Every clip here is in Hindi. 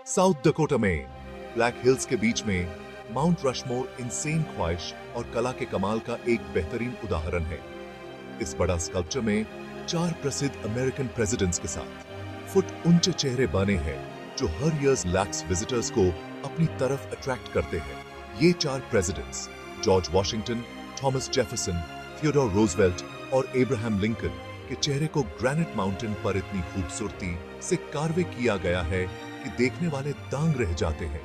साउथ डकोटा में ब्लैक हिल्स के बीच में माउंट रशमोर इंसेन ख्वाहिश और कला के कमाल का एक बेहतरीन उदाहरण है। इस बड़ा स्कल्पचर में 4 प्रसिद्ध अमेरिकन प्रेसिडेंट्स के साथ फुट ऊंचे चेहरे बने हैं जो हर ईयर लैक्स विजिटर्स को अपनी तरफ अट्रैक्ट करते हैं। ये 4 presidents George Washington, Thomas Jefferson, Theodore Roosevelt और एब्राहम लिंकन के चेहरे को ग्रेनाइट माउंटेन पर इतनी खूबसूरती से कार्वे किया गया है कि देखने वाले दंग रह जाते हैं।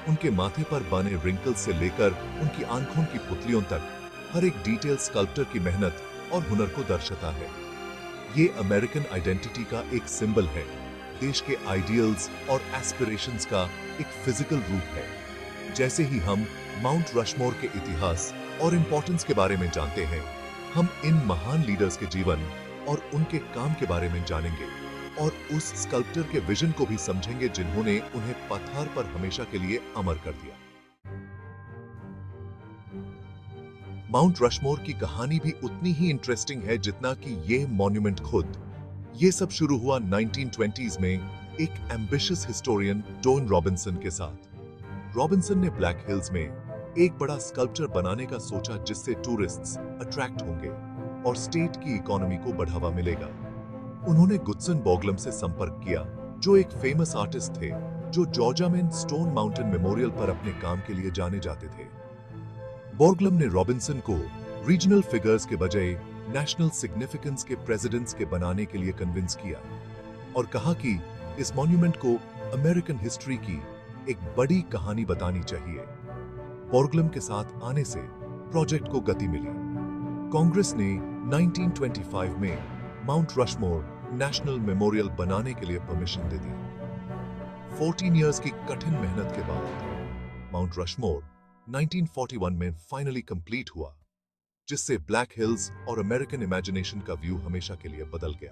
उनके माथे पर बने रिंकल से लेकर उनकी आंखों की पुतलियों तक हर एक डिटेल स्कल्प्टर की मेहनत और हुनर को दर्शाता है। ये अमेरिकन आइडेंटिटी का एक सिंबल है, देश के आइडियल्स और एस्पिरेशंस का एक फिजिकल रूप है। जैसे ही हम माउंट रशमोर के इतिहास और इंपॉर्टेंस के बारे में जानते हैं, हम इन महान लीडर्स के जीवन और उनके काम के बारे में जानेंगे और उस स्कल्प्टर के विजन को भी समझेंगे जिन्होंने उन्हें पत्थर पर हमेशा के लिए अमर कर दिया। माउंट रशमोर की कहानी भी उतनी ही इंटरेस्टिंग है जितना कि यह मॉन्यूमेंट खुद। यह सब शुरू हुआ 1920s में एक एम्बिशियस हिस्टोरियन डोन रॉबिन्सन के साथ। रॉबिन्सन ने ब्लैक हिल्स में एक बड़ा स्कल्पचर बनाने का सोचा जिससे टूरिस्ट्स अट्रैक्ट होंगे और स्टेट की इकोनॉमी को बढ़ावा मिलेगा। उन्होंने गुड्सन बॉर्गलम से संपर्क किया, जो एक फेमस आर्टिस्ट थे जो जॉर्जिया में स्टोन माउंटेन मेमोरियल पर अपने काम के लिए जाने जाते थे। बॉर्गलम ने रॉबिन्सन को रीजनल फिगर्स के बजाय नेशनल सिग्निफिकेंस के प्रेसिडेंट्स के बनाने के लिए कन्विंस किया और कहा कि इस मॉन्यूमेंट को अमेरिकन हिस्ट्री की एक बड़ी कहानी बतानी चाहिए। बॉर्गलम के साथ आने से प्रोजेक्ट को गति मिली। कांग्रेस ने 1925 में माउंट रशमोर नेशनल मेमोरियल बनाने के लिए परमिशन दे दी। 14 इयर्स की कठिन मेहनत के बाद माउंट रशमोर 1941 में फाइनली कंप्लीट हुआ, जिससे ब्लैक हिल्स और अमेरिकन इमेजिनेशन का व्यू हमेशा के लिए बदल गया।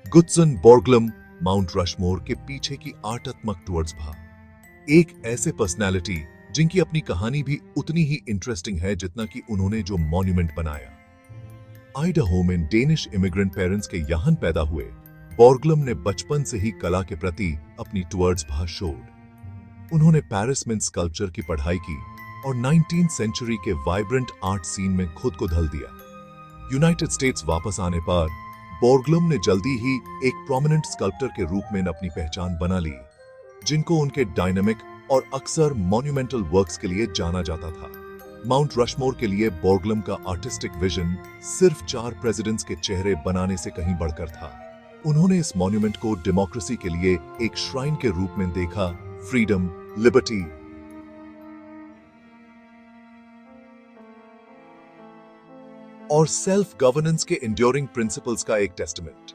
गुड्सन बॉर्गलम माउंट रशमोर के पीछे की आर्टात्मक टूवर्ड्स भा एक ऐसे पर्सनालिटी जिनकी अपनी कहानी भी उतनी ही इंटरेस्टिंग है जितना कि उन्होंने जो मॉन्यूमेंट बनाया। आइडाहो में डेनिश इमिग्रेंट पेरेंट्स के यहाँ पैदा हुए बॉर्गलम ने बचपन से ही कला के प्रति अपनी टूवर्ड्स भा शोड। उन्होंने पेरिस में स्कल्पचर की पढ़ाई की और 19th सेंचुरी के वाइब्रेंट आर्ट सीन में खुद को ढल दिया। यूनाइटेड स्टेट्स वापस आने पर बॉर्गलम ने जल्दी ही एक प्रोमिनेंट स्कल्प्टर के रूप में अपनी पहचान बना ली, जिनको उनके डायनामिक और अक्सर मॉन्यूमेंटल वर्क्स के लिए जाना जाता था। माउंट रशमोर के लिए बॉर्गलम का आर्टिस्टिक विजन सिर्फ 4 प्रेसिडेंट्स के चेहरे बनाने से कहीं बढ़कर था। उन्होंने इस मॉन्यूमेंट को डेमोक्रेसी के लिए एक श्राइन के रूप में देखा, फ्रीडम, लिबर्टी और सेल्फ गवर्नेंस के इंड्योरिंग प्रिंसिपल्स का एक टेस्टमेंट।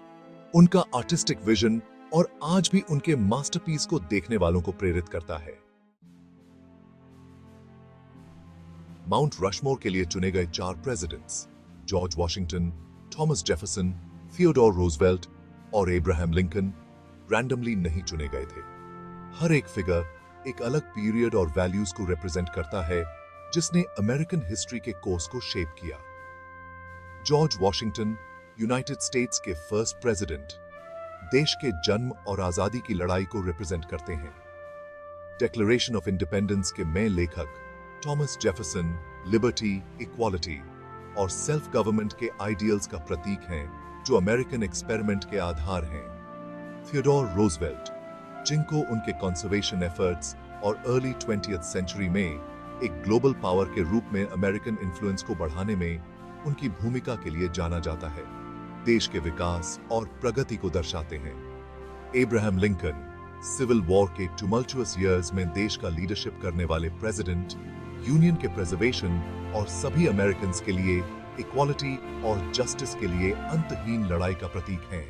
उनका आर्टिस्टिक विजन और आज भी उनके मास्टरपीस को देखने वालों को प्रेरित करता है। माउंट रशमोर के लिए चुने गए 4 presidents George Washington, Thomas Jefferson, Theodore Roosevelt और एब्राहम लिंकन रैंडमली नहीं चुने गए थे। हर एक फिगर एक अलग पीरियड और वैल्यूज को रिप्रेजेंट करता है जिसने अमेरिकन हिस्ट्री के कोर्स को शेप किया। जॉर्ज वॉशिंगटन यूनाइटेड स्टेट्स के फर्स्ट प्रेसिडेंट देश के जन्म और आजादी की लड़ाई को रिप्रेजेंट करते हैं। डिक्लेरेशन ऑफ इंडिपेंडेंस के में लेखक थॉमस जेफरसन लिबर्टी, इक्वालिटी और सेल्फ गवर्नमेंट के आइडियल्स का प्रतीक हैं जो अमेरिकन एक्सपेरिमेंट के आधार हैं। थियोडोर रूजवेल्ट, जिनको उनके कंजर्वेशन एफर्ट्स और अर्ली 20th सेंचुरी में एक ग्लोबल पावर के रूप में अमेरिकन इन्फ्लुएंस को बढ़ाने में उनकी भूमिका के लिए जाना जाता है, देश के विकास और प्रगति को दर्शाते हैं। एब्राहम लिंकन, सिविल वॉर के टुमल्चुअस ईयर्स में देश का लीडरशिप करने वाले प्रेसिडेंट, यूनियन के प्रिजर्वेशन और सभी अमेरिकन्स के लिए इक्वालिटी और जस्टिस के लिए अंतहीन लड़ाई का प्रतीक हैं।